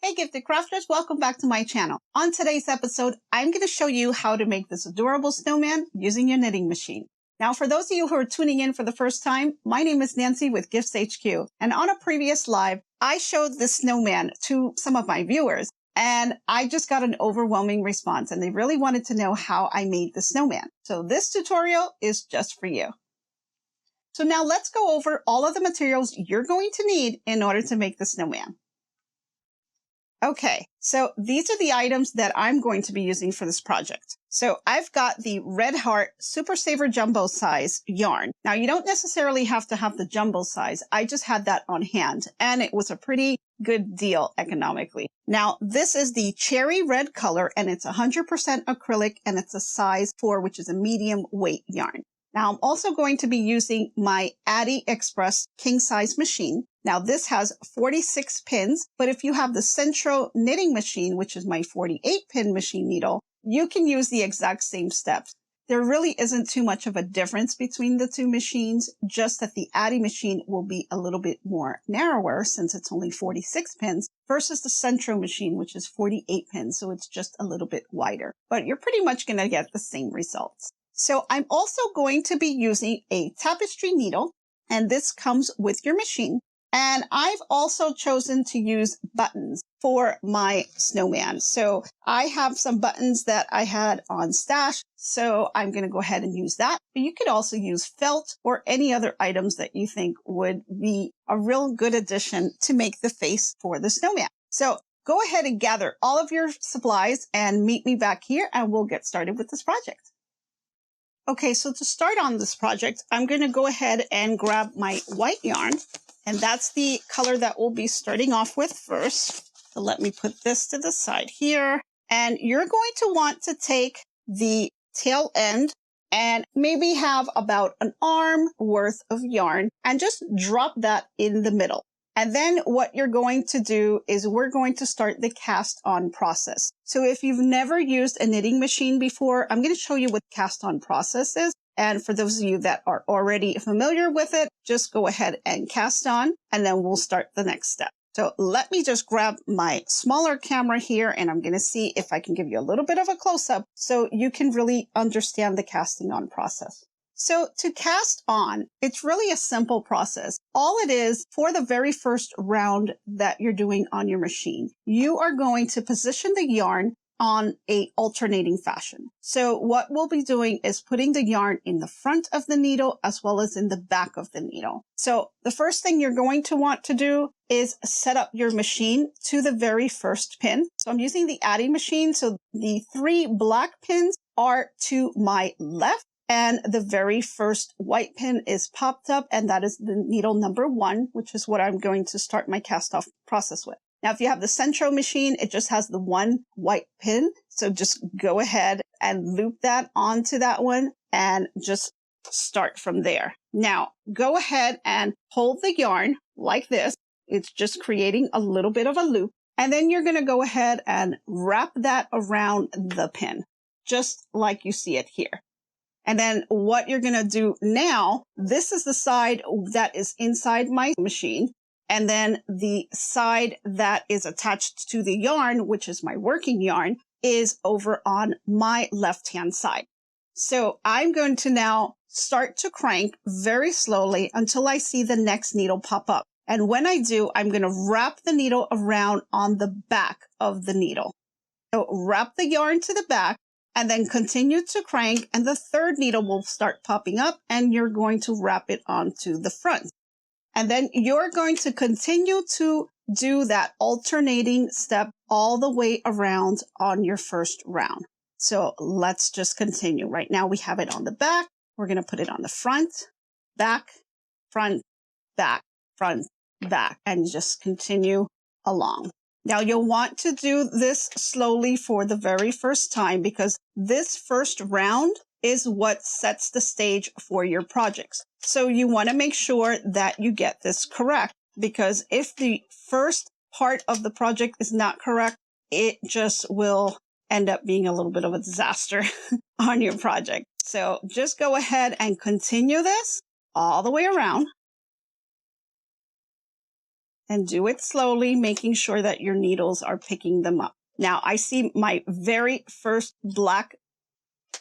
Hey gifted crafters, welcome back to my channel. On today's episode, I'm going to show you how to make this adorable snowman using your knitting machine. Now, for those of you who are tuning in for the first time, my name is Nancy with GiftsHQ. And on a previous live, I showed this snowman to some of my viewers, and I just got an overwhelming response, and they really wanted to know how I made the snowman. So this tutorial is just for you. So now let's go over all of the materials you're going to need in order to make the snowman. Okay, so these are the items that I'm going to be using for this project. So I've got the Red Heart Super Saver Jumbo size yarn. Now you don't necessarily have to have the jumbo size. I just had that on hand and it was a pretty good deal economically. Now this is the cherry red color and it's 100% acrylic and it's a size 4, which is a medium weight yarn. Now I'm also going to be using my Addi Express king size machine. Now this has 46 pins, but if you have the Sentro knitting machine, which is my 48 pin machine needle, you can use the exact same steps. There really isn't too much of a difference between the two machines, just that the Addi machine will be a little bit more narrower since it's only 46 pins versus the Sentro machine, which is 48 pins. So it's just a little bit wider, but you're pretty much going to get the same results. So I'm also going to be using a tapestry needle, and this comes with your machine. And I've also chosen to use buttons for my snowman. So I have some buttons that I had on stash, so I'm going to go ahead and use that. But you could also use felt or any other items that you think would be a real good addition to make the face for the snowman. So go ahead and gather all of your supplies and meet me back here and we'll get started with this project. Okay, so to start on this project, I'm going to go ahead and grab my white yarn, and that's the color that we'll be starting off with first. So let me put this to the side here, and you're going to want to take the tail end and maybe have about an arm worth of yarn and just drop that in the middle. And then what you're going to do is we're going to start the cast on process. So if you've never used a knitting machine before, I'm going to show you what cast on process is. And for those of you that are already familiar with it, just go ahead and cast on, and then we'll start the next step. So let me just grab my smaller camera here, and I'm going to see if I can give you a little bit of a close-up so you can really understand the casting on process. So to cast on, it's really a simple process. All it is, for the very first round that you're doing on your machine, you are going to position the yarn on a alternating fashion. So what we'll be doing is putting the yarn in the front of the needle as well as in the back of the needle. So the first thing you're going to want to do is set up your machine to the very first pin. So I'm using the Addi machine. So the 3 black pins are to my left. And the very first white pin is popped up, and that is the needle number 1, which is what I'm going to start my cast off process with. Now, if you have the Sentro machine, it just has the 1 white pin. So just go ahead and loop that onto that one and just start from there. Now, go ahead and hold the yarn like this. It's just creating a little bit of a loop. And then you're going to go ahead and wrap that around the pin, just like you see it here. And then what you're going to do now, this is the side that is inside my machine. And then the side that is attached to the yarn, which is my working yarn, is over on my left-hand side. So I'm going to now start to crank very slowly until I see the next needle pop up. And when I do, I'm going to wrap the needle around on the back of the needle. So wrap the yarn to the back. And then continue to crank, and the third needle will start popping up, and you're going to wrap it onto the front. And then you're going to continue to do that alternating step all the way around on your first round. So let's just continue. Right now we have it on the back. We're going to put it on the front, back, front, back, and just continue along. Now you'll want to do this slowly for the very first time because this first round is what sets the stage for your projects. So you want to make sure that you get this correct, because if the first part of the project is not correct, it just will end up being a little bit of a disaster on your project. So just go ahead and continue this all the way around. and do it slowly, making sure that your needles are picking them up. Now I see my very first black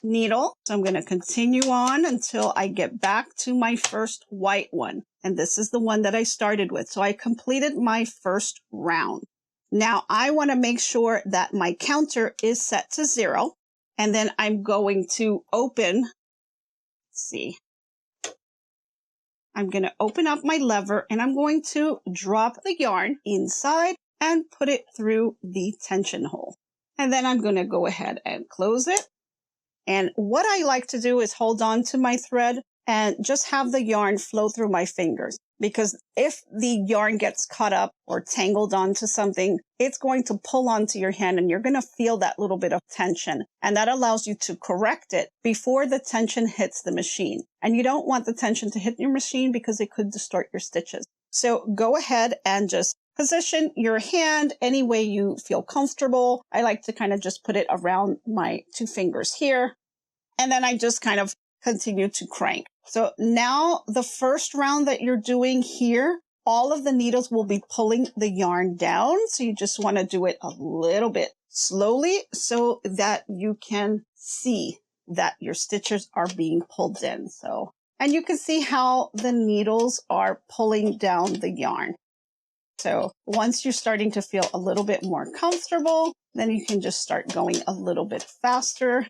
needle, so I'm going to continue on until I get back to my first white one. And this is the one that I started with. So I completed my first round. Now I want to make sure that my counter is set to 0. And then I'm going to open, let's see, I'm going to open up my lever and I'm going to drop the yarn inside and put it through the tension hole. And then I'm going to go ahead and close it. And what I like to do is hold on to my thread and just have the yarn flow through my fingers. Because if the yarn gets caught up or tangled onto something, it's going to pull onto your hand and you're going to feel that little bit of tension. And that allows you to correct it before the tension hits the machine. And you don't want the tension to hit your machine because it could distort your stitches. So go ahead and just position your hand any way you feel comfortable. I like to kind of just put it around my 2 fingers here. And then I just kind of continue to crank. So now the first round that you're doing here, all of the needles will be pulling the yarn down. So you just want to do it a little bit slowly so that you can see that your stitches are being pulled in. And you can see how the needles are pulling down the yarn. So once you're starting to feel a little bit more comfortable, then you can just start going a little bit faster.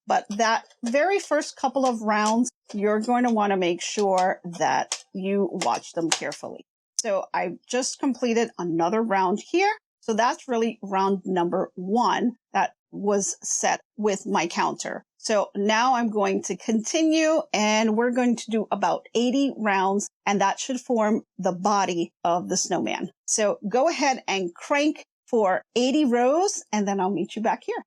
But that very first couple of rounds, you're going to want to make sure that you watch them carefully. So I just completed another round here. So that's really round number 1 that was set with my counter. So now I'm going to continue and we're going to do about 80 rounds and that should form the body of the snowman. So go ahead and crank for 80 rows and then I'll meet you back here.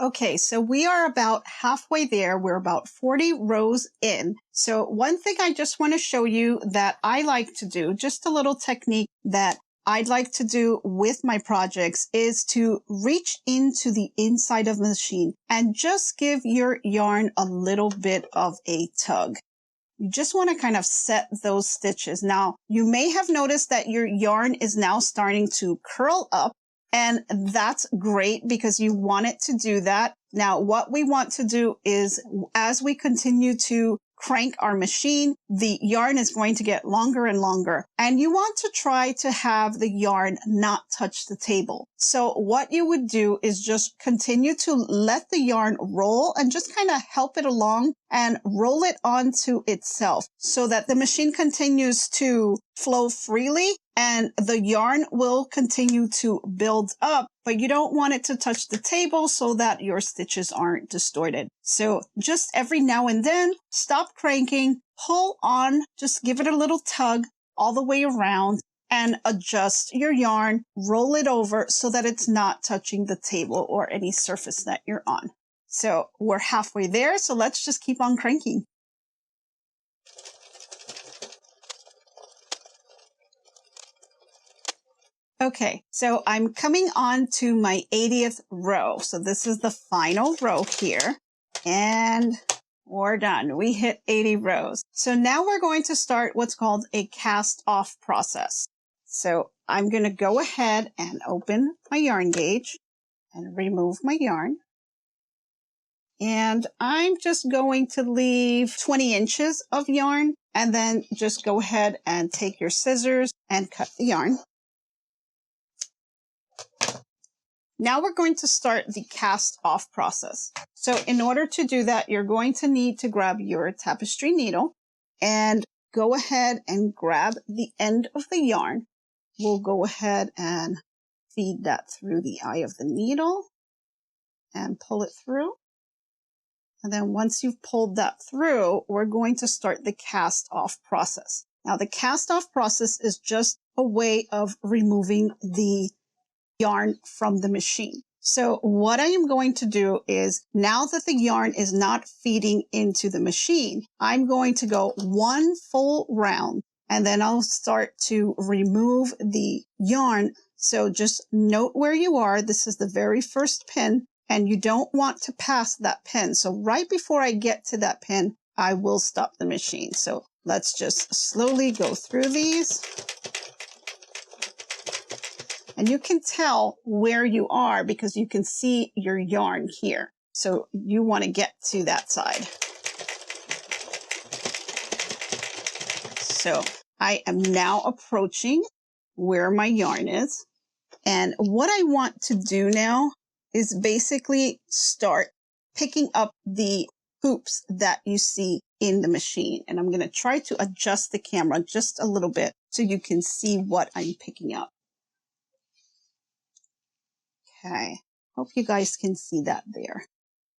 Okay, so we are about halfway there. We're about 40 rows in. So one thing I just want to show you that I like to do, just a little technique that I'd like to do with my projects is to reach into the inside of the machine and just give your yarn a little bit of a tug. You just want to kind of set those stitches. Now, you may have noticed that your yarn is now starting to curl up. And that's great because you want it to do that. Now, what we want to do is as we continue to crank our machine, the yarn is going to get longer and longer. And you want to try to have the yarn not touch the table. So what you would do is just continue to let the yarn roll and just kind of help it along and roll it onto itself so that the machine continues to flow freely and the yarn will continue to build up, but you don't want it to touch the table so that your stitches aren't distorted. So just every now and then, stop cranking, pull on, just give it a little tug all the way around and adjust your yarn, roll it over so that it's not touching the table or any surface that you're on. So we're halfway there, so let's just keep on cranking. Okay, so I'm coming on to my 80th row. So this is the final row here. And we're done. We hit 80 rows. So now we're going to start what's called a cast off process. So I'm going to go ahead and open my yarn gauge and remove my yarn. And I'm just going to leave 20 inches of yarn and then just go ahead and take your scissors and cut the yarn. Now we're going to start the cast off process. So in order to do that, you're going to need to grab your tapestry needle and go ahead and grab the end of the yarn. We'll go ahead and feed that through the eye of the needle and pull it through. And then once you've pulled that through, we're going to start the cast off process. Now the cast off process is just a way of removing the yarn from the machine. So what I am going to do is now that the yarn is not feeding into the machine, I'm going to go one full round and then I'll start to remove the yarn. So just note where you are. This is the very first pin and you don't want to pass that pin. So right before I get to that pin, I will stop the machine. So let's just slowly go through these. And you can tell where you are because you can see your yarn here. So you want to get to that side. So I am now approaching where my yarn is. And what I want to do now is basically start picking up the hoops that you see in the machine. And I'm going to try to adjust the camera just a little bit so you can see what I'm picking up. Okay, hope you guys can see that there.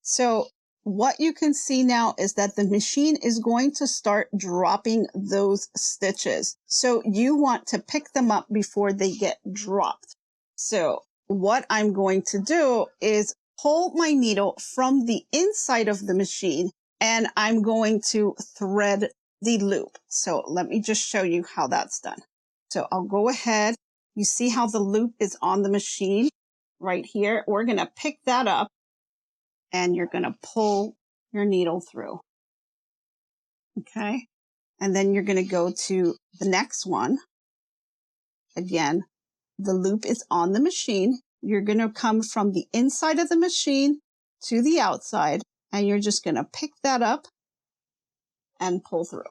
So what you can see now is that the machine is going to start dropping those stitches. So you want to pick them up before they get dropped. So what I'm going to do is pull my needle from the inside of the machine and I'm going to thread the loop. So let me just show you how that's done. So I'll go ahead. You see how the loop is on the machine right here? We're going to pick that up and you're going to pull your needle through. Okay. And then you're going to go to the next one. Again, the loop is on the machine. You're going to come from the inside of the machine to the outside, and you're just going to pick that up and pull through.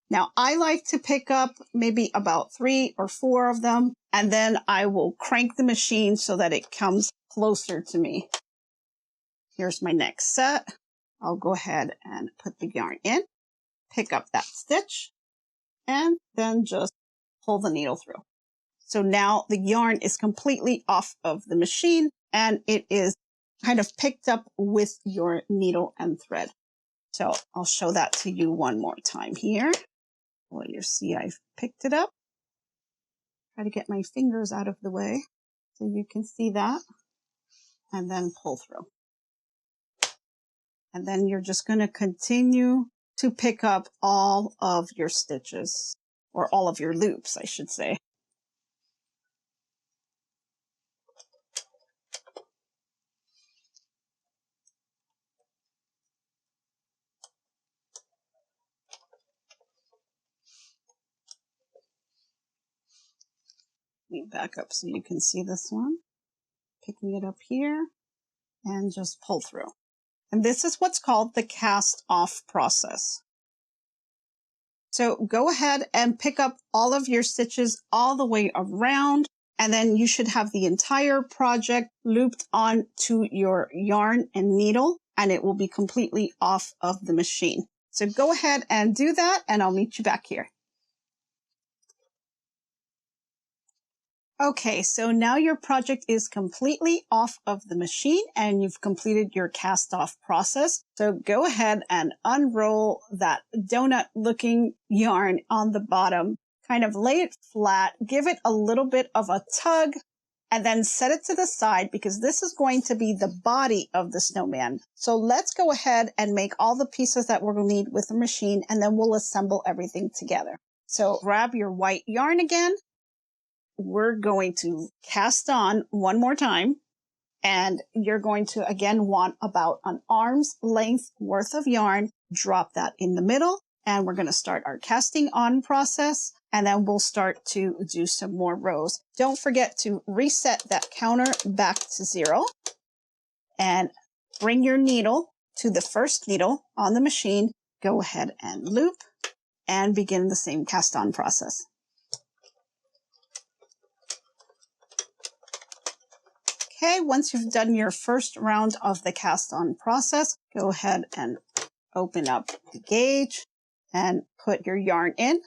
Now, I like to pick up maybe about 3 or 4 of them, and then I will crank the machine so that it comes closer to me. Here's my next set. I'll go ahead and put the yarn in, pick up that stitch, and then just pull the needle through. So now the yarn is completely off of the machine and it is kind of picked up with your needle and thread. So I'll show that to you one more time here. Well, you see I've picked it up. Try to get my fingers out of the way so you can see that, and then pull through. And then you're just going to continue to pick up all of your stitches, or all of your loops, I should say. Let me back up so you can see this one. Picking it up here and just pull through. And this is what's called the cast off process. So go ahead and pick up all of your stitches all the way around, and then you should have the entire project looped onto your yarn and needle, and it will be completely off of the machine. So go ahead and do that, and I'll meet you back here. Okay, so now your project is completely off of the machine and you've completed your cast off process. So go ahead and unroll that donut looking yarn on the bottom, kind of lay it flat, give it a little bit of a tug, and then set it to the side because this is going to be the body of the snowman. So let's go ahead and make all the pieces that we're going to need with the machine, and then we'll assemble everything together. So grab your white yarn again. We're going to cast on one more time, and you're going to again want about an arm's length worth of yarn. Drop that in the middle, and we're going to start our casting on process, and then we'll start to do some more rows. Don't forget to reset that counter back to 0 and bring your needle to the first needle on the machine. Go ahead and loop and begin the same cast on process. Okay, once you've done your first round of the cast on process, go ahead and open up the gauge and put your yarn in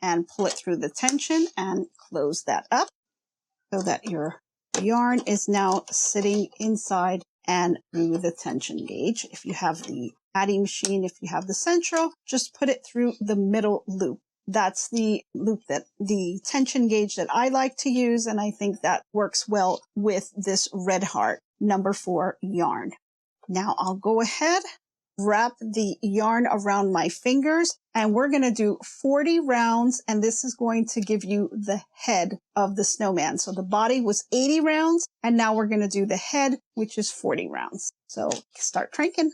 and pull it through the tension and close that up so that your yarn is now sitting inside and through the tension gauge. If you have the Addi machine, if you have the Sentro, just put it through the middle loop. That's the loop, that the tension gauge that I like to use, and I think that works well with this Red Heart number 4 yarn. Now I'll go ahead, wrap the yarn around my fingers, and we're going to do 40 rounds, and this is going to give you the head of the snowman. So the body was 80 rounds, and now we're going to do the head, which is 40 rounds. So start cranking.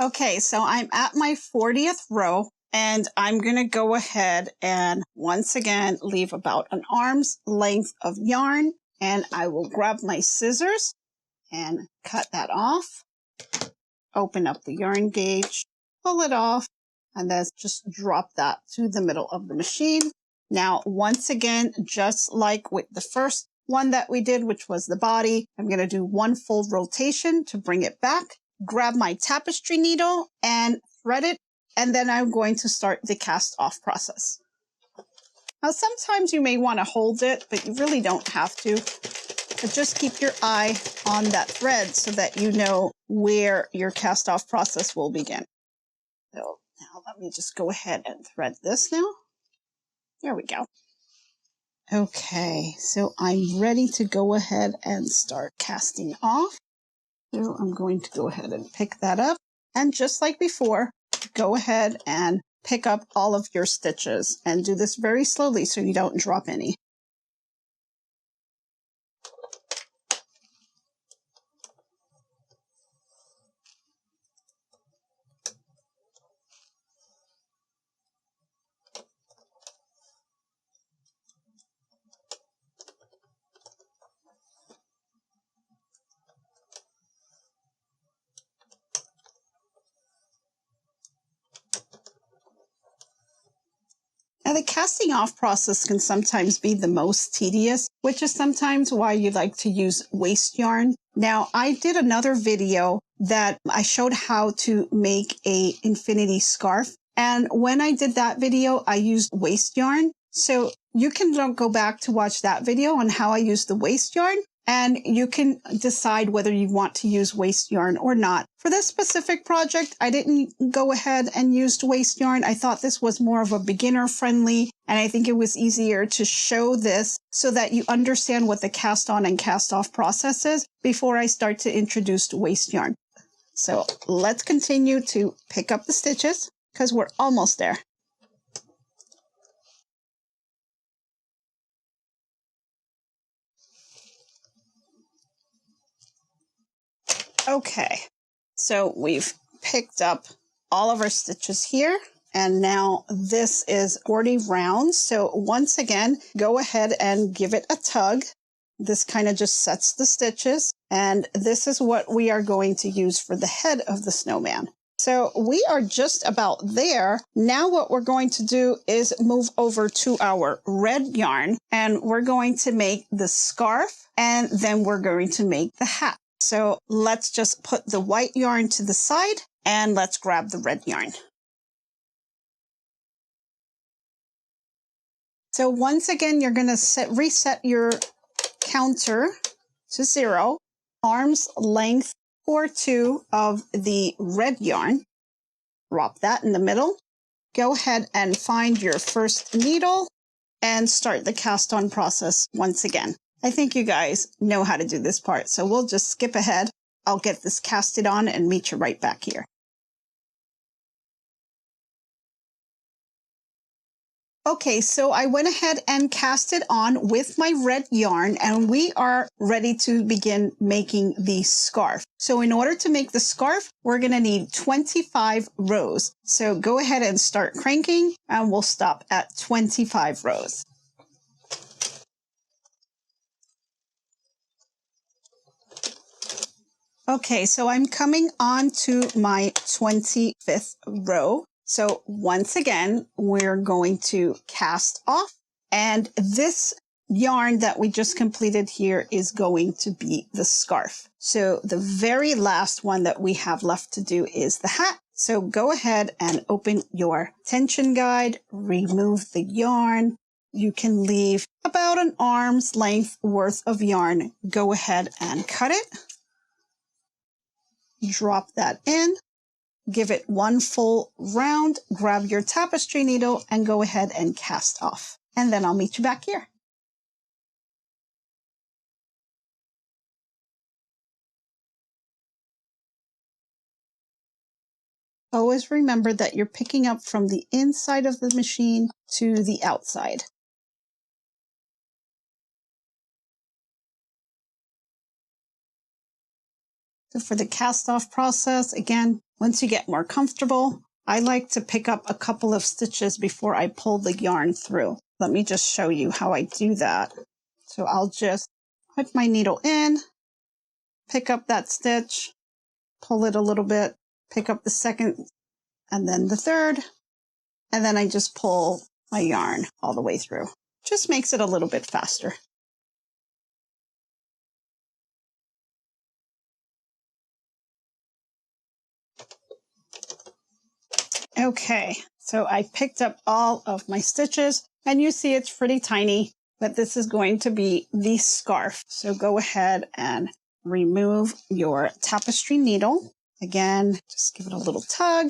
Okay, so I'm at my 40th row and I'm going to go ahead and once again leave about an arm's length of yarn, and I will grab my scissors and cut that off. Open up the yarn gauge, pull it off, and then just drop that to the middle of the machine. Now, once again, just like with the first one that we did, which was the body, I'm going to do one full rotation to bring it back, grab my tapestry needle and thread it, and then I'm going to start the cast off process. Now, sometimes you may want to hold it, but you really don't have to. But just keep your eye on that thread so that you know where your cast off process will begin. So now let me just go ahead and thread this now. There we go. Okay, so I'm ready to go ahead and start casting off. So I'm going to go ahead and pick that up. And just like before, go ahead and pick up all of your stitches and do this very slowly so you don't drop any. Now, the casting off process can sometimes be the most tedious, which is sometimes why you like to use waste yarn. Now, I did another video that I showed how to make a infinity scarf. And when I did that video, I used waste yarn. So you can go back to watch that video on how I used the waste yarn. And you can decide whether you want to use waste yarn or not. For this specific project, I didn't go ahead and use waste yarn. I thought this was more of a beginner friendly, and I think it was easier to show this so that you understand what the cast on and cast off process is before I start to introduce waste yarn. So let's continue to pick up the stitches because we're almost there. Okay, so we've picked up all of our stitches here, and now this is 40 rounds. So once again, go ahead and give it a tug. This kind of just sets the stitches, and this is what we are going to use for the head of the snowman. So we are just about there. Now what we're going to do is move over to our red yarn, and we're going to make the scarf, and then we're going to make the hat. So let's just put the white yarn to the side and let's grab the red yarn. So once again, you're going to reset your counter to 0, arm's length or 2 of the red yarn. Drop that in the middle. Go ahead and find your first needle and start the cast on process once again. I think you guys know how to do this part, so we'll just skip ahead. I'll get this casted on and meet you right back here. Okay, so I went ahead and cast it on with my red yarn, and we are ready to begin making the scarf. So in order to make the scarf, we're going to need 25 rows. So go ahead and start cranking, and we'll stop at 25 rows. Okay, so I'm coming on to my 25th row. So once again, we're going to cast off, and this yarn that we just completed here is going to be the scarf. So the very last one that we have left to do is the hat. So go ahead and open your tension guide, remove the yarn. You can leave about an arm's length worth of yarn. Go ahead and cut it. Drop that in, give it one full round, grab your tapestry needle and go ahead and cast off. And then I'll meet you back here. Always remember that you're picking up from the inside of the machine to the outside. So for the cast off process, again, Once you get more comfortable, I like to pick up a couple of stitches before I pull the yarn through. Let me just show you how I do that. So I'll just put my needle in, pick up that stitch, pull it a little bit, pick up the second and then the third, and then I just pull my yarn all the way through. Just makes it a little bit faster. Okay, so I picked up all of my stitches and you see it's pretty tiny, but this is going to be the scarf. So go ahead and remove your tapestry needle. Again, just give it a little tug,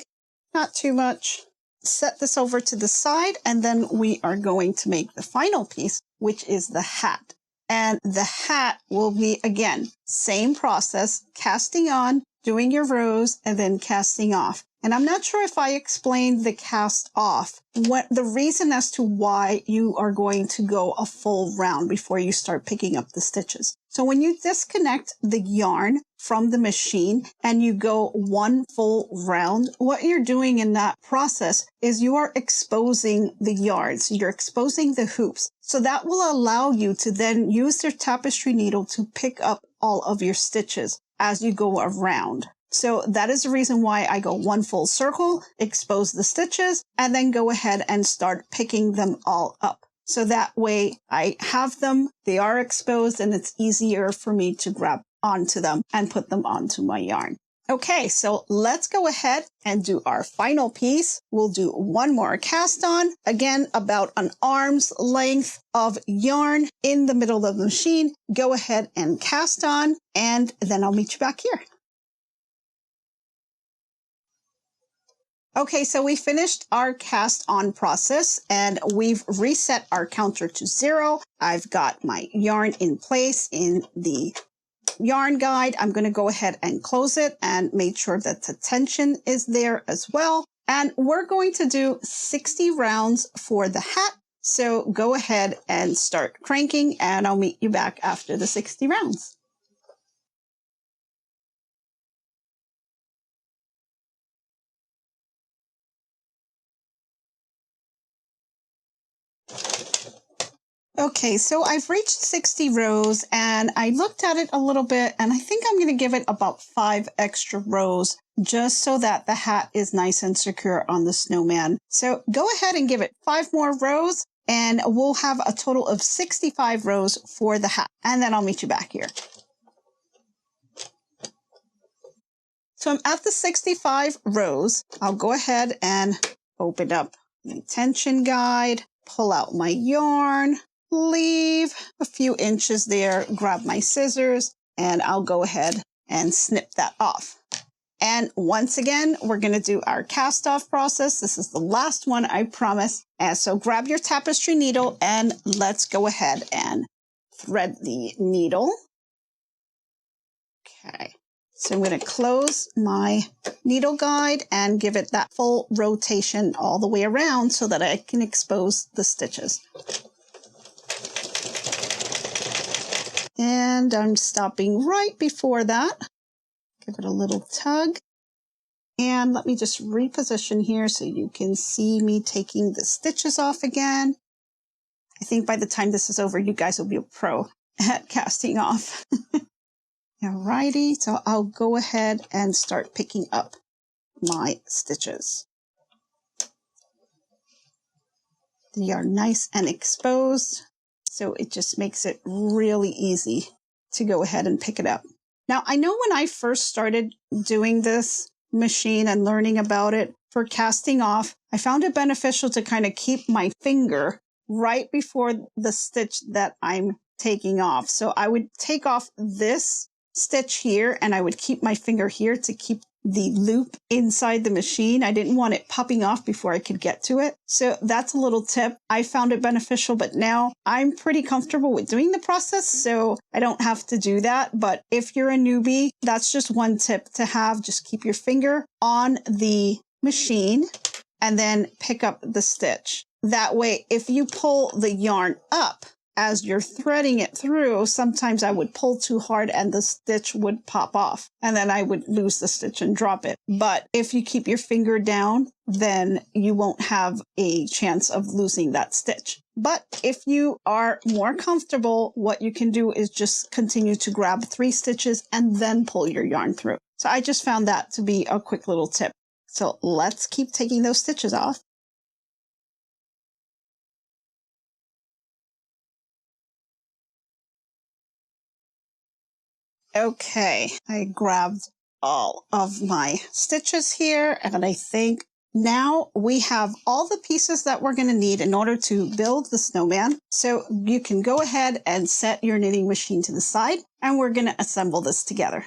not too much. Set this over to the side, and then we are going to make the final piece, which is the hat. And the hat will be, again, same process, casting on, doing your rows, and then casting off. And I'm not sure if I explained the cast off, what the reason as to why you are going to go a full round before you start picking up the stitches. So when you disconnect the yarn from the machine and you go one full round, what you're doing in that process is you are exposing the yards, you're exposing the hoops. So that will allow you to then use your tapestry needle to pick up all of your stitches as you go around. So that is the reason why I go one full circle, expose the stitches, and then go ahead and start picking them all up. So that way I have them, they are exposed, and it's easier for me to grab onto them and put them onto my yarn. Okay, so let's go ahead and do our final piece. We'll do one more cast on, again, about an arm's length of yarn in the middle of the machine. Go ahead and cast on, and then I'll meet you back here. Okay, so we finished our cast on process and we've reset our counter to 0. I've got my yarn in place in the yarn guide. I'm going to go ahead and close it and make sure that the tension is there as well. And we're going to do 60 rounds for the hat. So go ahead and start cranking, and I'll meet you back after the 60 rounds. Okay, so I've reached 60 rows and I looked at it a little bit, and I think I'm going to give it about 5 extra rows just so that the hat is nice and secure on the snowman. So go ahead and give it 5 more rows and we'll have a total of 65 rows for the hat. And then I'll meet you back here. So I'm at the 65 rows. I'll go ahead and open up the tension guide, pull out my yarn, leave a few inches there, grab my scissors, and I'll go ahead and snip that off. And once again, we're going to do our cast off process. This is the last one, I promise. And so grab your tapestry needle and let's go ahead and thread the needle. Okay. So I'm going to close my needle guide and give it that full rotation all the way around so that I can expose the stitches. And I'm stopping right before that. Give it a little tug. And let me just reposition here so you can see me taking the stitches off again. I think by the time this is over, you guys will be a pro at casting off. Alrighty, so I'll go ahead and start picking up my stitches. They are nice and exposed, so it just makes it really easy to go ahead and pick it up. Now, I know when I first started doing this machine and learning about it for casting off, I found it beneficial to kind of keep my finger right before the stitch that I'm taking off. So I would take off this stitch here and I would keep my finger here to keep the loop inside the machine. I didn't want it popping off before I could get to it. So that's a little tip. I found it beneficial, but now I'm pretty comfortable with doing the process, so I don't have to do that. But if you're a newbie, that's just one tip to have. Just keep your finger on the machine and then pick up the stitch. That way, if you pull the yarn up, as you're threading it through, sometimes I would pull too hard and the stitch would pop off and then I would lose the stitch and drop it. But if you keep your finger down, then you won't have a chance of losing that stitch. But if you are more comfortable, what you can do is just continue to grab 3 stitches and then pull your yarn through. So I just found that to be a quick little tip. So let's keep taking those stitches off. Okay, I grabbed all of my stitches here, and I think now we have all the pieces that we're going to need in order to build the snowman. So you can go ahead and set your knitting machine to the side, and we're going to assemble this together.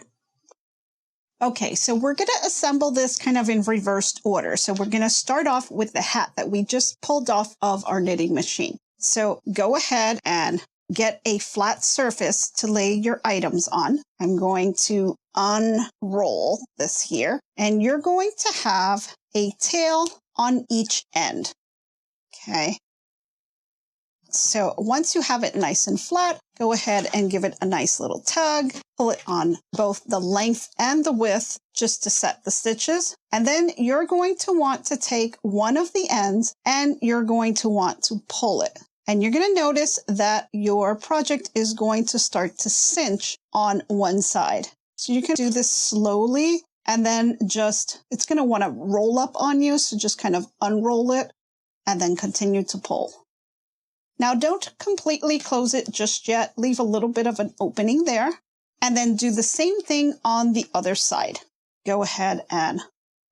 Okay, so we're going to assemble this kind of in reversed order. So we're going to start off with the hat that we just pulled off of our knitting machine. So go ahead and get a flat surface to lay your items on. I'm going to unroll this here, and you're going to have a tail on each end. Okay. So once you have it nice and flat, go ahead and give it a nice little tug. Pull it on both the length and the width just to set the stitches. And then you're going to want to take one of the ends and you're going to want to pull it. And you're going to notice that your project is going to start to cinch on one side. So you can do this slowly and then it's going to want to roll up on you. So just kind of unroll it and then continue to pull. Now don't completely close it just yet. Leave a little bit of an opening there and then do the same thing on the other side. Go ahead and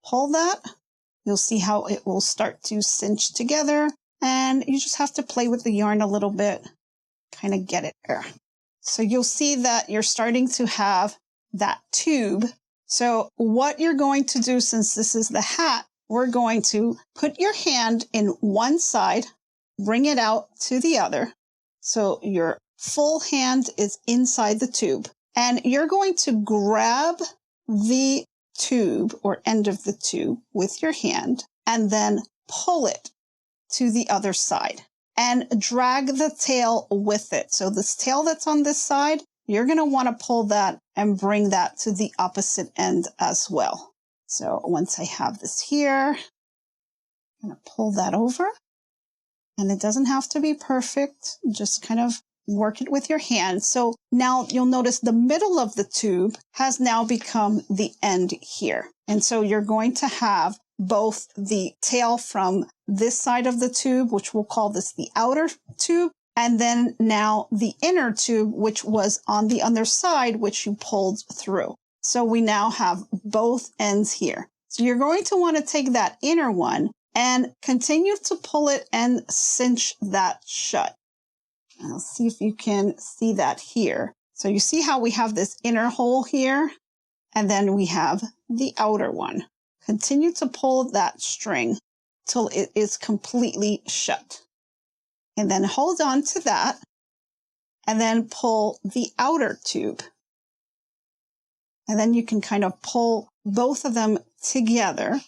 pull that. You'll see how it will start to cinch together. And you just have to play with the yarn a little bit, kind of get it there. So you'll see that you're starting to have that tube. So what you're going to do, since this is the hat, we're going to put your hand in one side, bring it out to the other. So your full hand is inside the tube. And you're going to grab the tube or end of the tube with your hand and then pull it to the other side and drag the tail with it. So this tail that's on this side, you're going to want to pull that and bring that to the opposite end as well. So once I have this here, I'm going to pull that over, and it doesn't have to be perfect. Just kind of work it with your hand. So now you'll notice the middle of the tube has now become the end here. And so you're going to have both the tail from this side of the tube, which we'll call this the outer tube, and then now the inner tube, which was on the other side, which you pulled through. So we now have both ends here. So you're going to want to take that inner one and continue to pull it and cinch that shut. I'll see if you can see that here. So you see how we have this inner hole here, and then we have the outer one. Continue to pull that string till it is completely shut. And then hold on to that and then pull the outer tube. And then you can kind of pull both of them together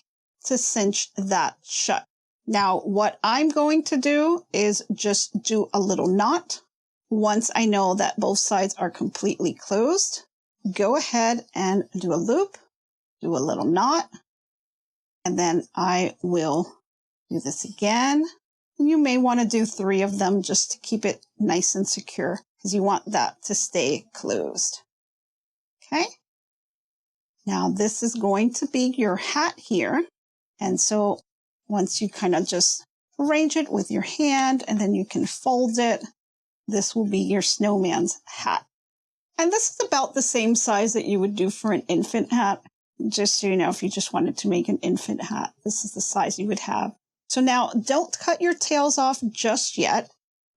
to cinch that shut. Now, what I'm going to do is just do a little knot. Once I know that both sides are completely closed, go ahead and do a loop, do a little knot, and then I will do this again. You may want to do 3 of them just to keep it nice and secure because you want that to stay closed. Okay. Now this is going to be your hat here. And so once you kind of just arrange it with your hand and then you can fold it, this will be your snowman's hat. And this is about the same size that you would do for an infant hat. Just so you know, if you just wanted to make an infant hat, this is the size you would have. So now don't cut your tails off just yet,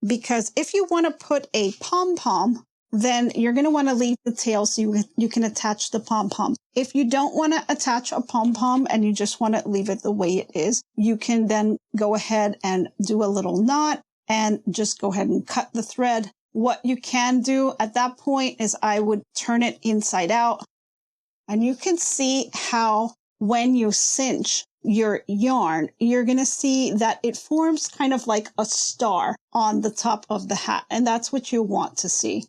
because if you want to put a pom-pom, then you're going to want to leave the tail so you can attach the pom-pom. If you don't want to attach a pom-pom and you just want to leave it the way it is, you can then go ahead and do a little knot and just go ahead and cut the thread. What you can do at that point is I would turn it inside out, and you can see how when you cinch your yarn, you're going to see that it forms kind of like a star on the top of the hat. And that's what you want to see.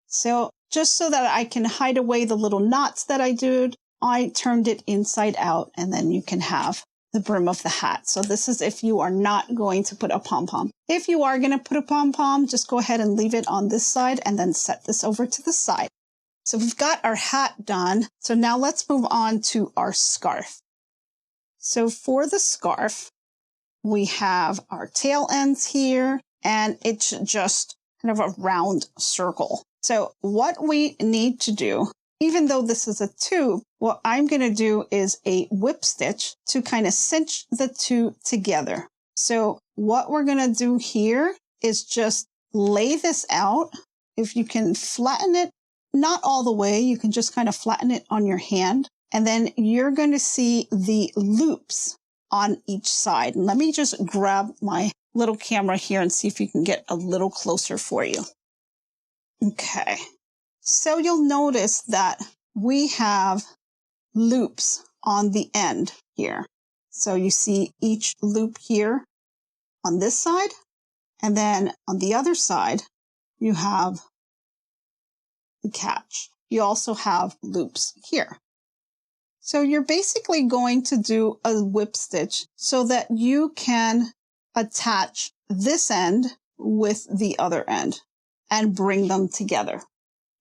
So just so that I can hide away the little knots that I did, I turned it inside out, and then you can have the brim of the hat. So this is if you are not going to put a pom-pom. If you are going to put a pom-pom, just go ahead and leave it on this side and then set this over to the side. So we've got our hat done. So now let's move on to our scarf. So for the scarf, we have our tail ends here, and it's just kind of a round circle. So what we need to do, even though this is a tube, what I'm going to do is a whip stitch to kind of cinch the two together. So what we're going to do here is just lay this out. If you can flatten it, not all the way, you can just kind of flatten it on your hand. And then you're going to see the loops on each side. And let me just grab my little camera here and see if you can get a little closer for you. Okay. So you'll notice that we have loops on the end here. So you see each loop here on this side. And then on the other side, you have the catch. You also have loops here. So you're basically going to do a whip stitch so that you can attach this end with the other end and bring them together.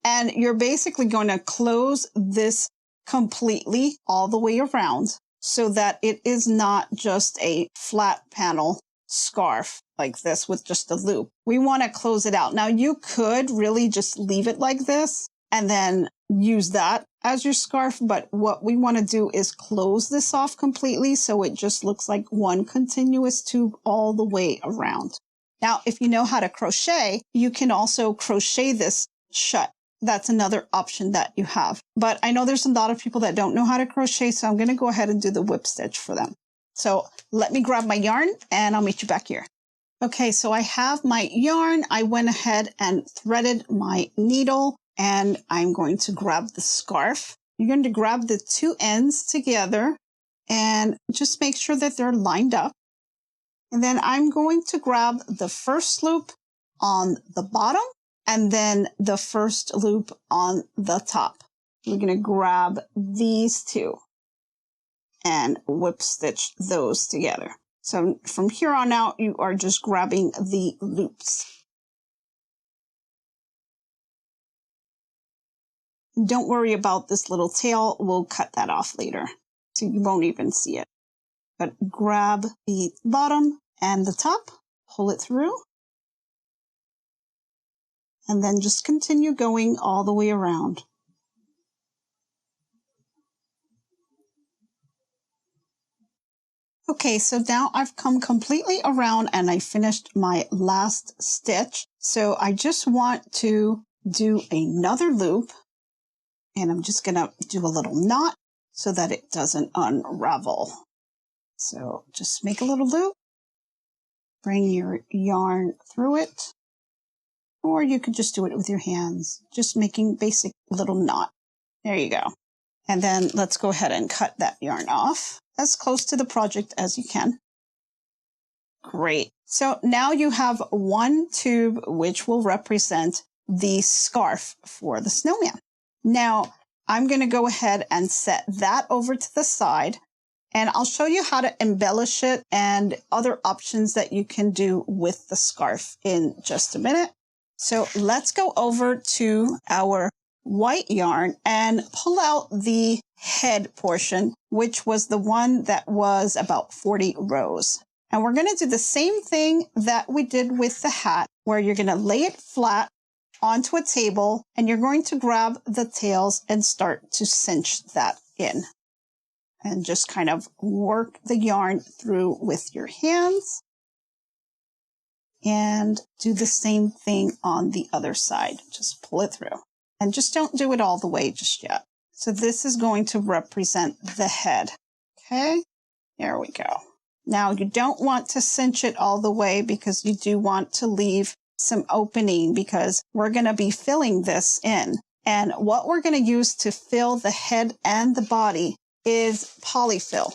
And you're basically going to close this completely all the way around so that it is not just a flat panel scarf like this with just a loop. We want to close it out. Now you could really just leave it like this and then use that as your scarf. But what we want to do is close this off completely so it just looks like one continuous tube all the way around. Now, if you know how to crochet, you can also crochet this shut. That's another option that you have. But I know there's a lot of people that don't know how to crochet, so I'm going to go ahead and do the whip stitch for them. So let me grab my yarn and I'll meet you back here. Okay, so I have my yarn. I went ahead and threaded my needle, and I'm going to grab the scarf. You're going to grab the two ends together and just make sure that they're lined up. And then I'm going to grab the first loop on the bottom and then the first loop on the top. We're going to grab these two and whip stitch those together. So from here on out, you are just grabbing the loops. Don't worry about this little tail. We'll cut that off later, so you won't even see it. But grab the bottom and the top, pull it through, and then just continue going all the way around. Okay, so now I've come completely around and I finished my last stitch. So I just want to do another loop, and I'm just going to do a little knot so that it doesn't unravel. So just make a little loop, bring your yarn through it, or you could just do it with your hands, just making basic little knot. There you go. And then let's go ahead and cut that yarn off as close to the project as you can. Great. So now you have one tube, which will represent the scarf for the snowman. Now I'm going to go ahead and set that over to the side, and I'll show you how to embellish it and other options that you can do with the scarf in just a minute. So let's go over to our white yarn and pull out the head portion, which was the one that was about 40 rows. And we're going to do the same thing that we did with the hat, where you're going to lay it flat onto a table and you're going to grab the tails and start to cinch that in. And just kind of work the yarn through with your hands. And do the same thing on the other side. Just pull it through. And just don't do it all the way just yet. So this is going to represent the head. Okay, there we go. Now you don't want to cinch it all the way because you do want to leave some opening because we're going to be filling this in. And what we're going to use to fill the head and the body is polyfill.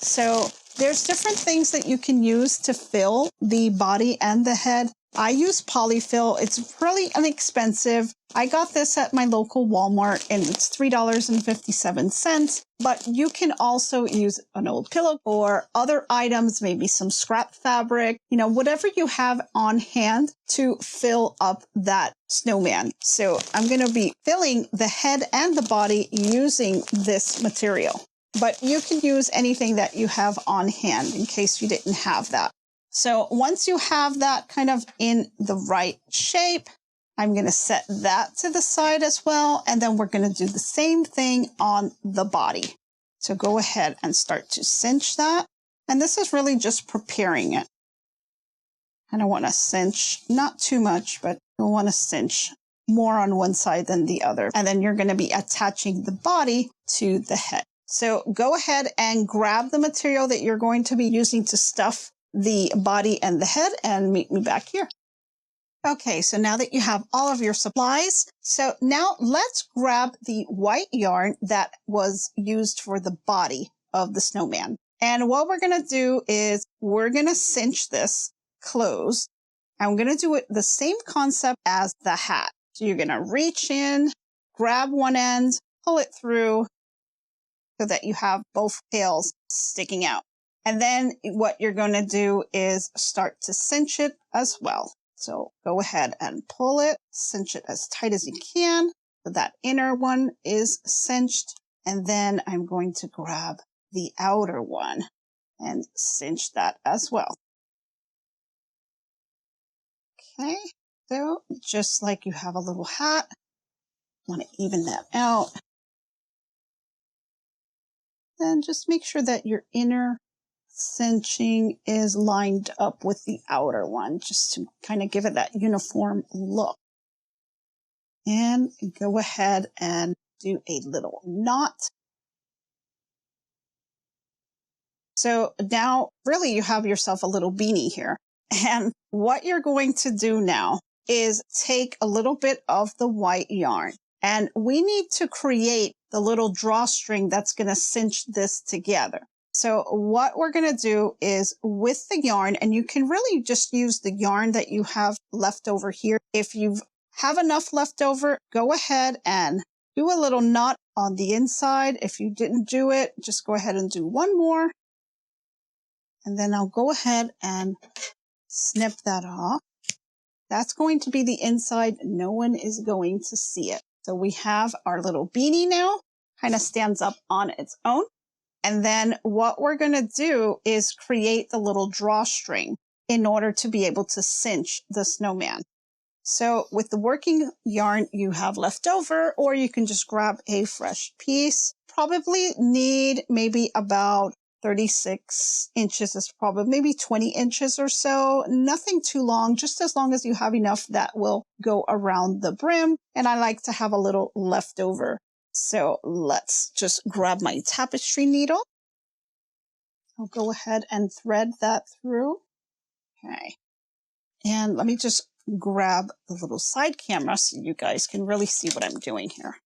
So there's different things that you can use to fill the body and the head. I use polyfill. It's really inexpensive. I got this at my local Walmart and it's $3.57. But you can also use an old pillow or other items, maybe some scrap fabric, whatever you have on hand to fill up that snowman. So I'm going to be filling the head and the body using this material. But you can use anything that you have on hand in case you didn't have that. So once you have that kind of in the right shape, I'm going to set that to the side as well. And then we're going to do the same thing on the body. So go ahead and start to cinch that. And this is really just preparing it. And I want to cinch, not too much, but I want to cinch more on one side than the other. And then you're going to be attaching the body to the head. So go ahead and grab the material that you're going to be using to stuff the body and the head and meet me back here. Okay, so now that you have all of your supplies, so now let's grab the white yarn that was used for the body of the snowman. And what we're going to do is we're going to cinch this closed. I'm going to do it the same concept as the hat. So you're going to reach in, grab one end, pull it through so that you have both tails sticking out. And then what you're going to do is start to cinch it as well. So go ahead and pull it, cinch it as tight as you can. So that inner one is cinched. And then I'm going to grab the outer one and cinch that as well. Okay, so just like you have a little hat, want to even that out. Then just make sure that your inner cinching is lined up with the outer one, just to kind of give it that uniform look. And go ahead and do a little knot. So now really you have yourself a little beanie here. And what you're going to do now is take a little bit of the white yarn. And we need to create the little drawstring that's going to cinch this together. So what we're going to do is with the yarn, and you can really just use the yarn that you have left over here. If you have enough left over, go ahead and do a little knot on the inside. If you didn't do it, just go ahead and do one more. And then I'll go ahead and snip that off. That's going to be the inside. No one is going to see it. So we have our little beanie now, kind of stands up on its own. And then what we're going to do is create the little drawstring in order to be able to cinch the snowman. So with the working yarn you have left over, or you can just grab a fresh piece, probably need maybe about 36 inches is probably maybe 20 inches or so. Nothing too long, just as long as you have enough that will go around the brim. And I like to have a little leftover. So let's just grab my tapestry needle. I'll go ahead and thread that through. Okay. And let me just grab the little side camera so you guys can really see what I'm doing here.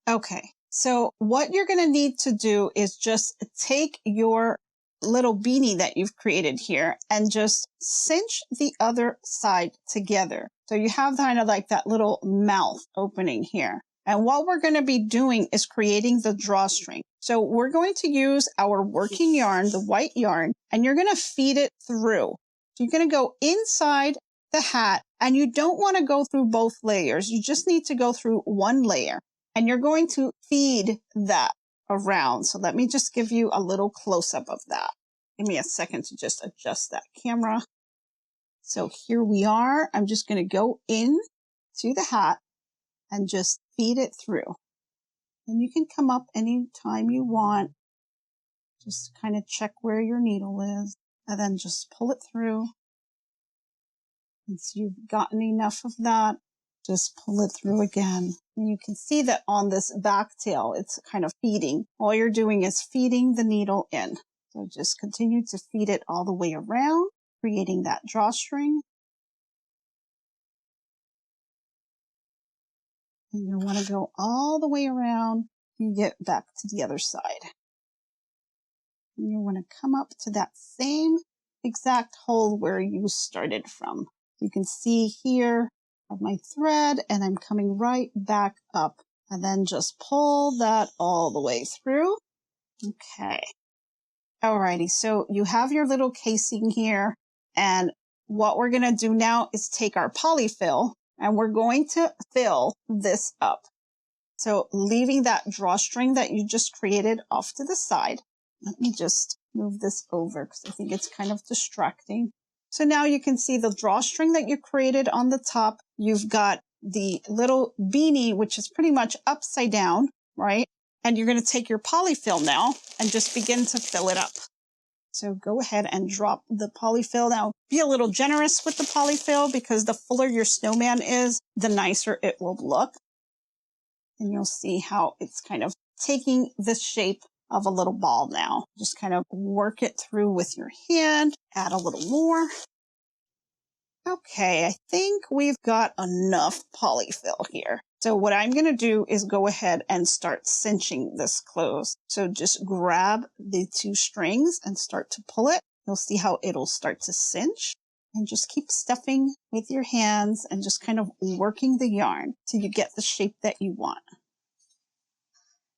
Okay. So what you're going to need to do is just take your little beanie that you've created here and just cinch the other side together. So you have kind of like that little mouth opening here. And what we're going to be doing is creating the drawstring. So we're going to use our working yarn, the white yarn, and you're going to feed it through. So you're going to go inside the hat, and you don't want to go through both layers. You just need to go through one layer. And you're going to feed that around. So let me just give you a little close-up of that. Give me a second to just adjust that camera. So here we are. I'm just going to go in to the hat and just feed it through. And you can come up anytime you want. Just kind of check where your needle is and then just pull it through. Once you've gotten enough of that, just pull it through again. And you can see that on this back tail, it's kind of feeding. All you're doing is feeding the needle in. So just continue to feed it all the way around, creating that drawstring. And you want to go all the way around. You get back to the other side. And you want to come up to that same exact hole where you started from. You can see here of my thread, and I'm coming right back up, and then just pull that all the way through. Okay. Alrighty, so you have your little casing here, and what we're going to do now is take our polyfill and we're going to fill this up. So leaving that drawstring that you just created off to the side. Let me just move this over because I think it's kind of distracting. So now you can see the drawstring that you created on the top. You've got the little beanie, which is pretty much upside down, right? And you're going to take your polyfill now and just begin to fill it up. So go ahead and drop the polyfill. Now, be a little generous with the polyfill because the fuller your snowman is, the nicer it will look. And you'll see how it's kind of taking the shape of a little ball now. Just kind of work it through with your hand. Add a little more. Okay, I think we've got enough polyfill here. So what I'm going to do is go ahead and start cinching this close. So just grab the two strings and start to pull it. You'll see how it'll start to cinch. And just keep stuffing with your hands and just kind of working the yarn till you get the shape that you want.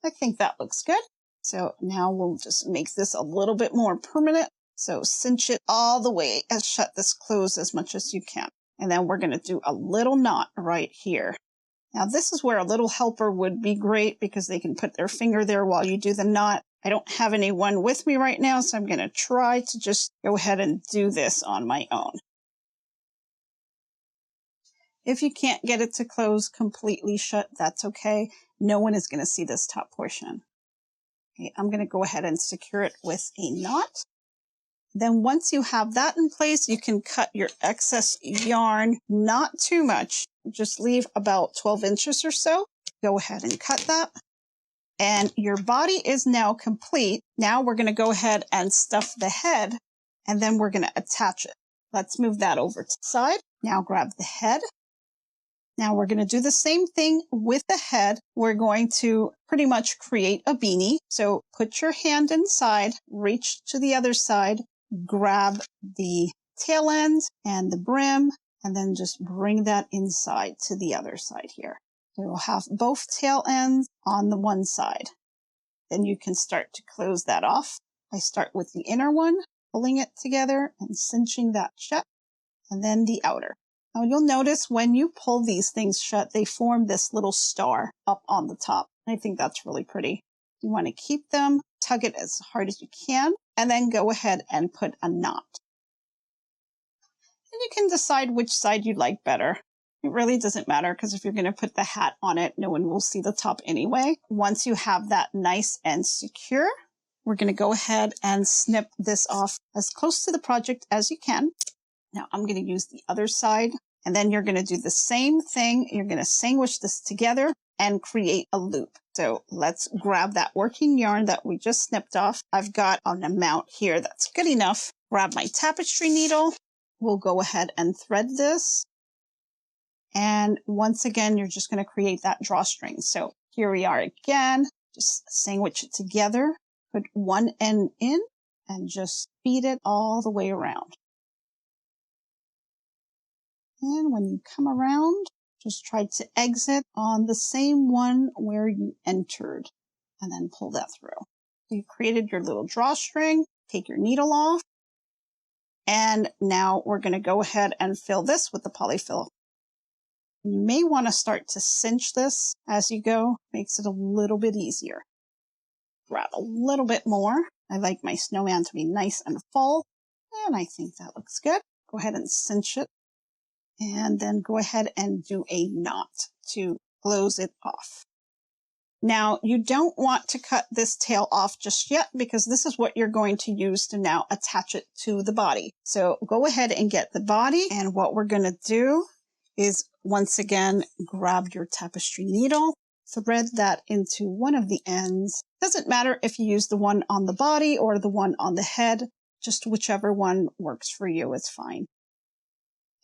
I think that looks good. So now we'll just make this a little bit more permanent. So cinch it all the way and shut this closed as much as you can. And then we're going to do a little knot right here. Now this is where a little helper would be great because they can put their finger there while you do the knot. I don't have anyone with me right now, so I'm going to try to just go ahead and do this on my own. If you can't get it to close completely shut, that's okay. No one is going to see this top portion. Okay, I'm going to go ahead and secure it with a knot. Then once you have that in place, you can cut your excess yarn, not too much, just leave about 12 inches or so. Go ahead and cut that. And your body is now complete. Now we're going to go ahead and stuff the head, and then we're going to attach it. Let's move that over to the side. Now grab the head. Now we're going to do the same thing with the head. We're going to pretty much create a beanie. So put your hand inside, reach to the other side, grab the tail end and the brim, and then just bring that inside to the other side here. So you'll have both tail ends on the one side. Then you can start to close that off. I start with the inner one, pulling it together and cinching that shut, and then the outer. Now you'll notice when you pull these things shut, they form this little star up on the top. I think that's really pretty. You want to keep them, tug it as hard as you can, and then go ahead and put a knot. And you can decide which side you like better. It really doesn't matter because if you're going to put the hat on it, no one will see the top anyway. Once you have that nice and secure, we're going to go ahead and snip this off as close to the project as you can. Now I'm going to use the other side, and then you're going to do the same thing. You're going to sandwich this together and create a loop. So let's grab that working yarn that we just snipped off. I've got an amount here that's good enough. Grab my tapestry needle. We'll go ahead and thread this. And once again, you're just going to create that drawstring. So here we are again, just sandwich it together, put one end in and just feed it all the way around. And when you come around, just try to exit on the same one where you entered and then pull that through. So you created your little drawstring, take your needle off. And now we're going to go ahead and fill this with the polyfill. You may want to start to cinch this as you go. Makes it a little bit easier. Grab a little bit more. I like my snowman to be nice and full. And I think that looks good. Go ahead and cinch it. And then go ahead and do a knot to close it off. Now, you don't want to cut this tail off just yet because this is what you're going to use to now attach it to the body. So go ahead and get the body. And what we're going to do is once again, grab your tapestry needle, thread that into one of the ends. Doesn't matter if you use the one on the body or the one on the head, just whichever one works for you is fine.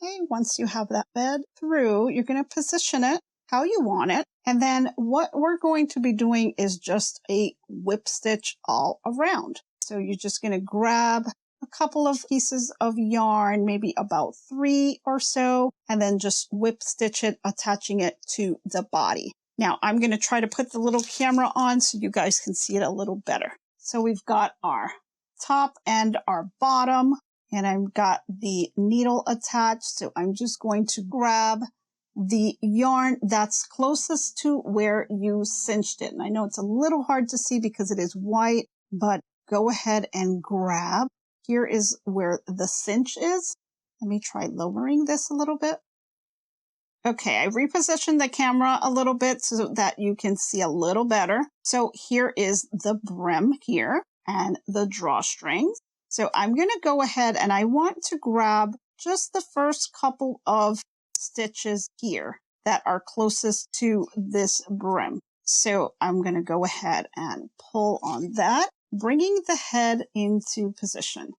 Okay, once you have that bed through, you're going to position it how you want it. And then what we're going to be doing is just a whip stitch all around. So you're just going to grab a couple of pieces of yarn, maybe about 3 or so, and then just whip stitch it, attaching it to the body. Now I'm going to try to put the little camera on so you guys can see it a little better. So we've got our top and our bottom, and I've got the needle attached. So I'm just going to grab the yarn that's closest to where you cinched it. And I know it's a little hard to see because it is white, but go ahead and grab. Here is where the cinch is. Let me try lowering this a little bit. Okay, I repositioned the camera a little bit so that you can see a little better. So here is the brim here and the drawstrings. So I'm going to go ahead and I want to grab just the first couple of stitches here that are closest to this brim. So I'm going to go ahead and pull on that, bringing the head into position.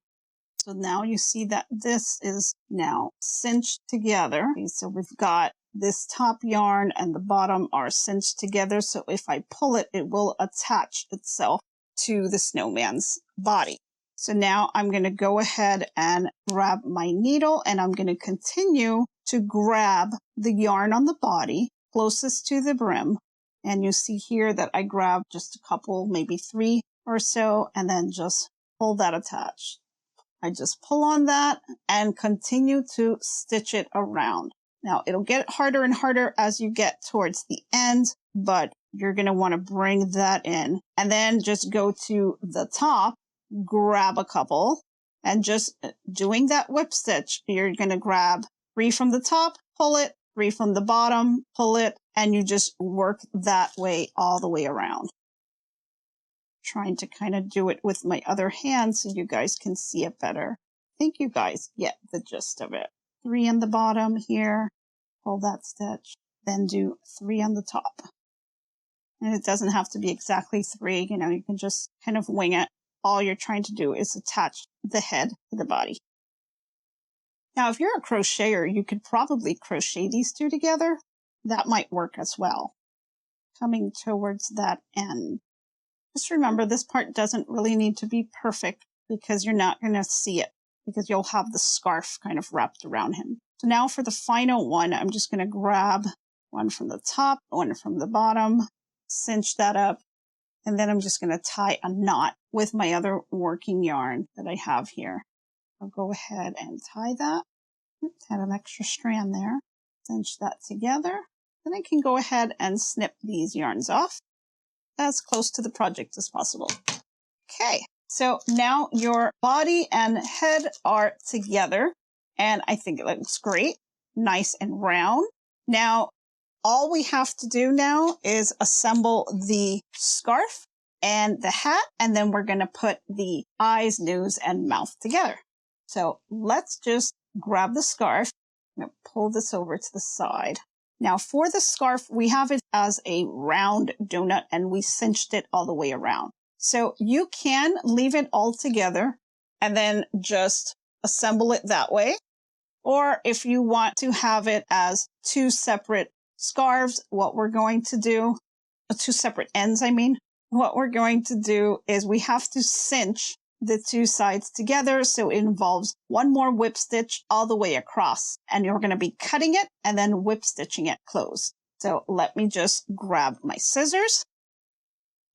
So now you see that this is now cinched together. Okay, so we've got this top yarn and the bottom are cinched together. So if I pull it, it will attach itself to the snowman's body. So now I'm going to go ahead and grab my needle and I'm going to continue to grab the yarn on the body closest to the brim. And you see here that I grabbed just a couple, maybe 3 or so, and then just pull that attached. I just pull on that and continue to stitch it around. Now it'll get harder and harder as you get towards the end, but you're going to want to bring that in and then just go to the top, grab a couple, and just doing that whip stitch. You're going to grab 3 from the top, pull it, 3 from the bottom, pull it, and you just work that way all the way around. Trying to kind of do it with my other hand so you guys can see it better. I think you guys get the gist of it. 3 on the bottom here, pull that stitch, then do 3 on the top. And it doesn't have to be exactly 3, you can just kind of wing it. All you're trying to do is attach the head to the body. Now, if you're a crocheter, you could probably crochet these 2 together. That might work as well. Coming towards that end. Just remember, this part doesn't really need to be perfect because you're not going to see it because you'll have the scarf kind of wrapped around him. So now for the final one, I'm just going to grab one from the top, one from the bottom, cinch that up, and then I'm just going to tie a knot with my other working yarn that I have here. I'll go ahead and tie that. Had an extra strand there. Cinch that together. Then I can go ahead and snip these yarns off as close to the project as possible. Okay, so now your body and head are together, and I think it looks great, nice and round. Now, all we have to do now is assemble the scarf and the hat, and then we're going to put the eyes, nose, and mouth together. So let's just grab the scarf. I'm going to pull this over to the side. Now for the scarf, we have it as a round donut and we cinched it all the way around. So you can leave it all together and then just assemble it that way. Or if you want to have it as 2 separate scarves, what we're going to do, 2 separate ends, what we're going to do is we have to cinch the 2 sides together. So it involves 1 more whip stitch all the way across. And you're going to be cutting it and then whip stitching it closed. So let me just grab my scissors.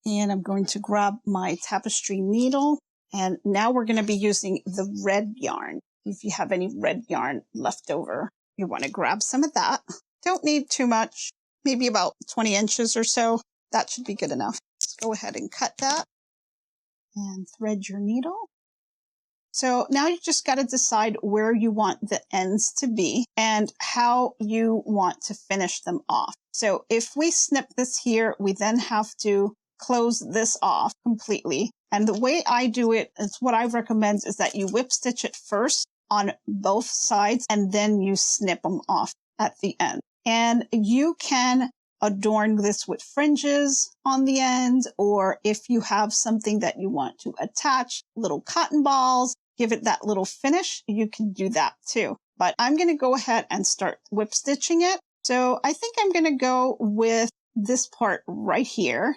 And I'm going to grab my tapestry needle. And now we're going to be using the red yarn. If you have any red yarn left over, you want to grab some of that. Don't need too much, maybe about 20 inches or so. That should be good enough. Let's go ahead and cut that. And thread your needle. So now you just got to decide where you want the ends to be and how you want to finish them off. So if we snip this here, we then have to close this off completely. And the way I do it is what I recommend is that you whip stitch it first on both sides and then you snip them off at the end. And you can adorn this with fringes on the end, or if you have something that you want to attach, little cotton balls, give it that little finish, you can do that too. But I'm going to go ahead and start whip stitching it. So I think I'm going to go with this part right here.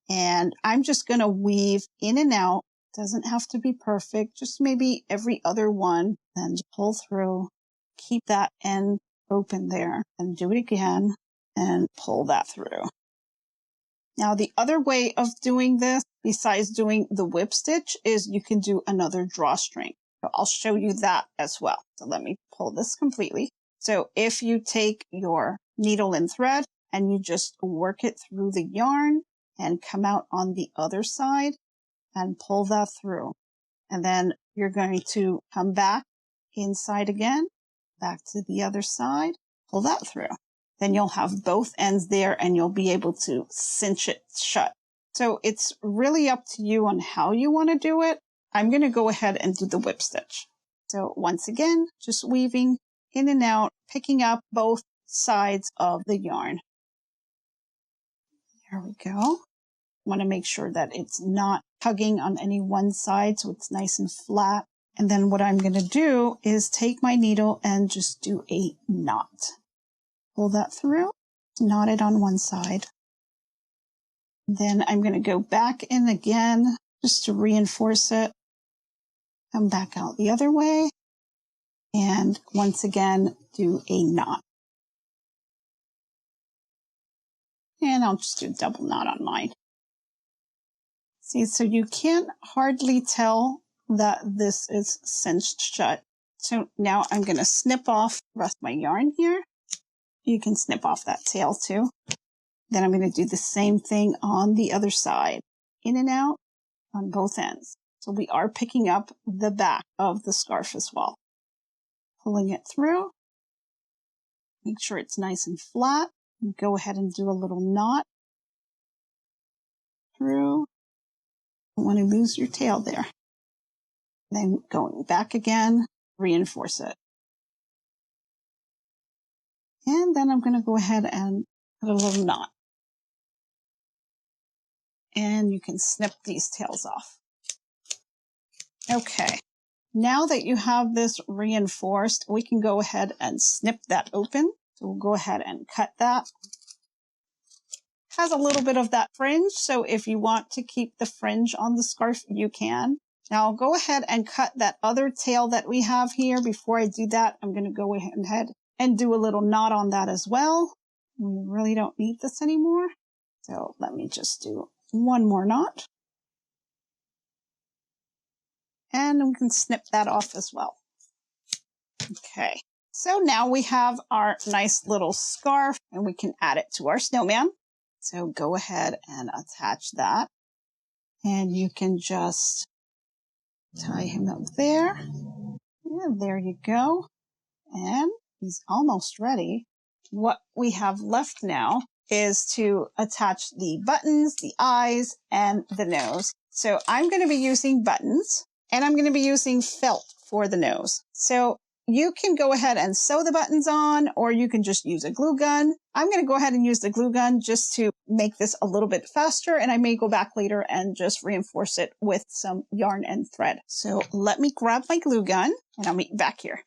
And I'm just going to weave in and out Doesn't have to be perfect, just maybe every other one. Then pull through, keep that end open there, and do it again and pull that through. Now, the other way of doing this, besides doing the whip stitch, is you can do another drawstring. So I'll show you that as well. So let me pull this completely. So if you take your needle and thread and you just work it through the yarn and come out on the other side and pull that through. And then you're going to come back inside again, back to the other side, pull that through. Then you'll have both ends there and you'll be able to cinch it shut. So it's really up to you on how you want to do it. I'm going to go ahead and do the whip stitch. So once again, just weaving in and out, picking up both sides of the yarn. There we go. Want to make sure that it's not tugging on any one side, so it's nice and flat. And then what I'm going to do is take my needle and just do a knot. Pull that through, knot it on one side. Then I'm going to go back in again just to reinforce it. Come back out the other way. And once again, do a knot. And I'll just do a double knot on mine. See, so you can't hardly tell that this is cinched shut. So now I'm going to snip off the rest of my yarn here. You can snip off that tail too. Then I'm going to do the same thing on the other side. In and out on both ends. So we are picking up the back of the scarf as well. Pulling it through. Make sure it's nice and flat. And go ahead and do a little knot through. Don't want to lose your tail there. Then going back again, reinforce it. And then I'm going to go ahead and put a little knot. And you can snip these tails off. Okay, now that you have this reinforced, we can go ahead and snip that open. So we'll go ahead and cut that. Has a little bit of that fringe, so if you want to keep the fringe on the scarf, you can. Now I'll go ahead and cut that other tail that we have here. Before I do that, I'm going to go ahead and do a little knot on that as well. We really don't need this anymore. So let me just do one more knot. And we can snip that off as well. Okay, so now we have our nice little scarf and we can add it to our snowman. So go ahead and attach that. And you can just tie him up there. And there you go. And he's almost ready. What we have left now is to attach the buttons, the eyes, and the nose. So I'm going to be using buttons. And I'm going to be using felt for the nose. So you can go ahead and sew the buttons on, or you can just use a glue gun. I'm going to go ahead and use the glue gun just to make this a little bit faster. And I may go back later and just reinforce it with some yarn and thread. So let me grab my glue gun and I'll meet you back here.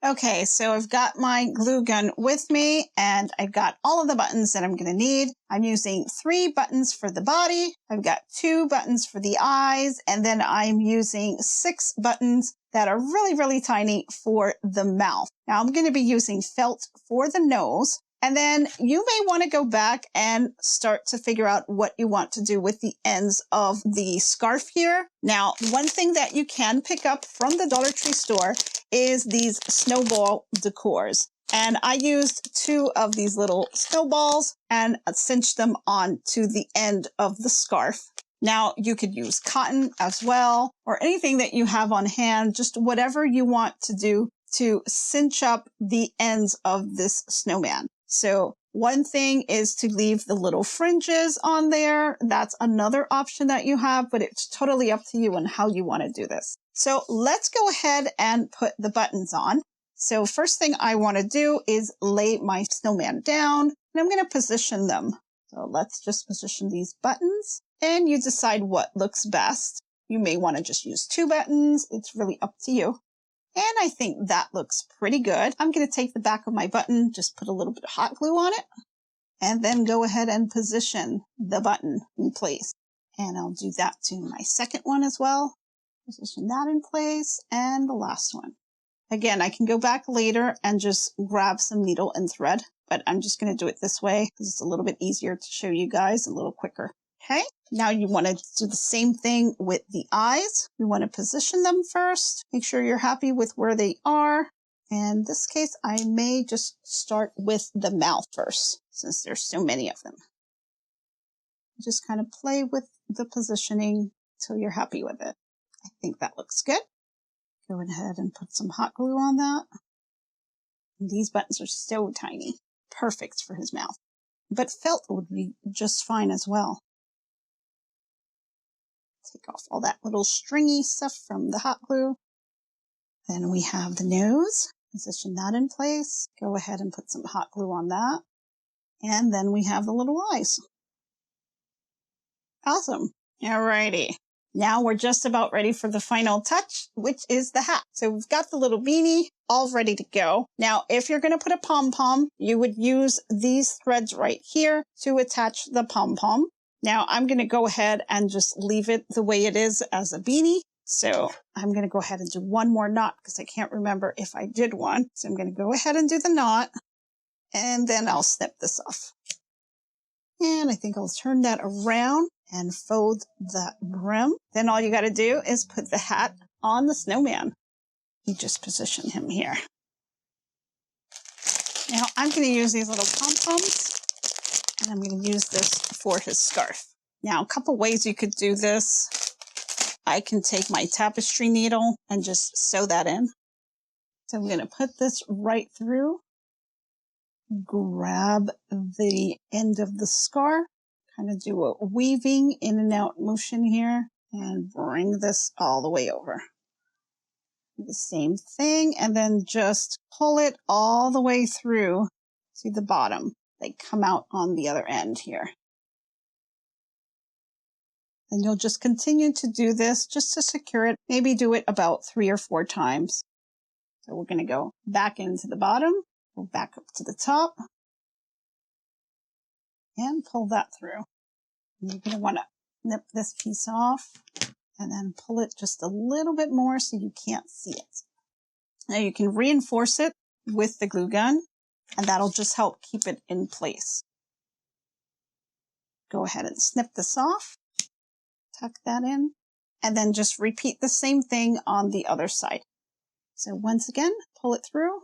Okay, so I've got my glue gun with me and I've got all of the buttons that I'm going to need. I'm using 3 buttons for the body. I've got 2 buttons for the eyes, and then I'm using 6 buttons that are really, really tiny for the mouth. Now I'm going to be using felt for the nose. And then you may want to go back and start to figure out what you want to do with the ends of the scarf here. Now, one thing that you can pick up from the Dollar Tree store is these snowball decors. And I used 2 of these little snowballs and cinched them onto the end of the scarf. Now, you could use cotton as well, or anything that you have on hand, just whatever you want to do to cinch up the ends of this snowman. So one thing is to leave the little fringes on there. That's another option that you have, but it's totally up to you on how you want to do this. So let's go ahead and put the buttons on. So first thing I want to do is lay my snowman down, and I'm going to position them. So let's just position these buttons, and you decide what looks best. You may want to just use 2 buttons. It's really up to you. And I think that looks pretty good. I'm going to take the back of my button, just put a little bit of hot glue on it, and then go ahead and position the button in place. And I'll do that to my second one as well. Position that in place, and the last one. Again, I can go back later and just grab some needle and thread, but I'm just going to do it this way because it's a little bit easier to show you guys, a little quicker. Okay, now you want to do the same thing with the eyes. You want to position them first. Make sure you're happy with where they are. And in this case, I may just start with the mouth first, since there's so many of them. Just kind of play with the positioning until you're happy with it. I think that looks good. Go ahead and put some hot glue on that. And these buttons are so tiny. Perfect for his mouth. But felt would be just fine as well. Take off all that little stringy stuff from the hot glue. Then we have the nose. Position that in place. Go ahead and put some hot glue on that. And then we have the little eyes. Awesome. Alrighty. Now we're just about ready for the final touch, which is the hat. So we've got the little beanie all ready to go. Now, if you're going to put a pom-pom, you would use these threads right here to attach the pom-pom. Now I'm going to go ahead and just leave it the way it is as a beanie. So I'm going to go ahead and do one more knot because I can't remember if I did one. So I'm going to go ahead and do the knot, and then I'll snip this off. And I think I'll turn that around and fold that brim. Then all you got to do is put the hat on the snowman. You just position him here. Now I'm going to use these little pom-poms, and I'm going to use this for his scarf. Now, a couple ways you could do this. I can take my tapestry needle and just sew that in. So I'm going to put this right through. Grab the end of the scarf. Kind of do a weaving in and out motion here and bring this all the way over. Do the same thing and then just pull it all the way through to the bottom. They come out on the other end here. And you'll just continue to do this just to secure it. Maybe do it about 3 or 4 times. So we're going to go back into the bottom, go back up to the top, and pull that through. You're going to want to nip this piece off and then pull it just a little bit more so you can't see it. Now you can reinforce it with the glue gun, and that'll just help keep it in place. Go ahead and snip this off, tuck that in, and then just repeat the same thing on the other side. So once again, pull it through,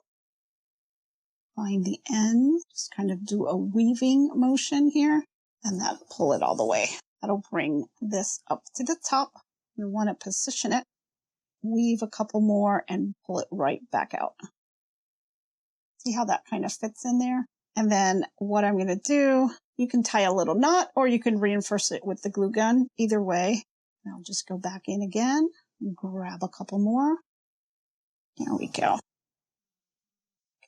find the end, just kind of do a weaving motion here, and that pull it all the way. That'll bring this up to the top. You want to position it, weave a couple more, and pull it right back out. See how that kind of fits in there? And then what I'm going to do, you can tie a little knot or you can reinforce it with the glue gun. Either way, I'll just go back in again, and grab a couple more. There we go.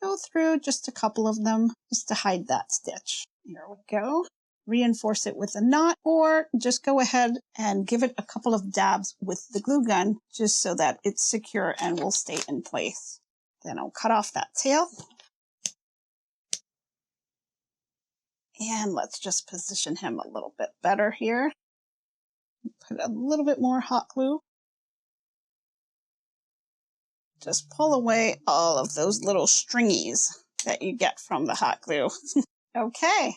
Go through just a couple of them just to hide that stitch. Here we go. Reinforce it with a knot, or just go ahead and give it a couple of dabs with the glue gun just so that it's secure and will stay in place. Then I'll cut off that tail. And let's just position him a little bit better here. Put a little bit more hot glue. Just pull away all of those little stringies that you get from the hot glue. Okay.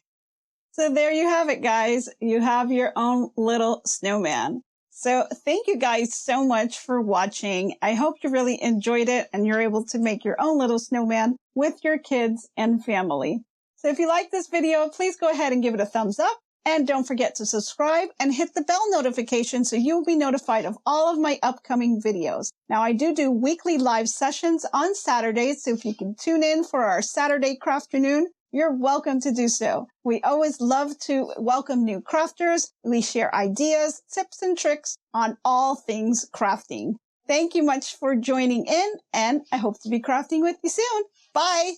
So there you have it, guys. You have your own little snowman. So thank you guys so much for watching. I hope you really enjoyed it and you're able to make your own little snowman with your kids and family. So if you like this video, please go ahead and give it a thumbs up. And don't forget to subscribe and hit the bell notification so you'll be notified of all of my upcoming videos. Now, I do weekly live sessions on Saturdays, so if you can tune in for our Saturday Crafternoon, you're welcome to do so. We always love to welcome new crafters. We share ideas, tips, and tricks on all things crafting. Thank you much for joining in, and I hope to be crafting with you soon. Bye!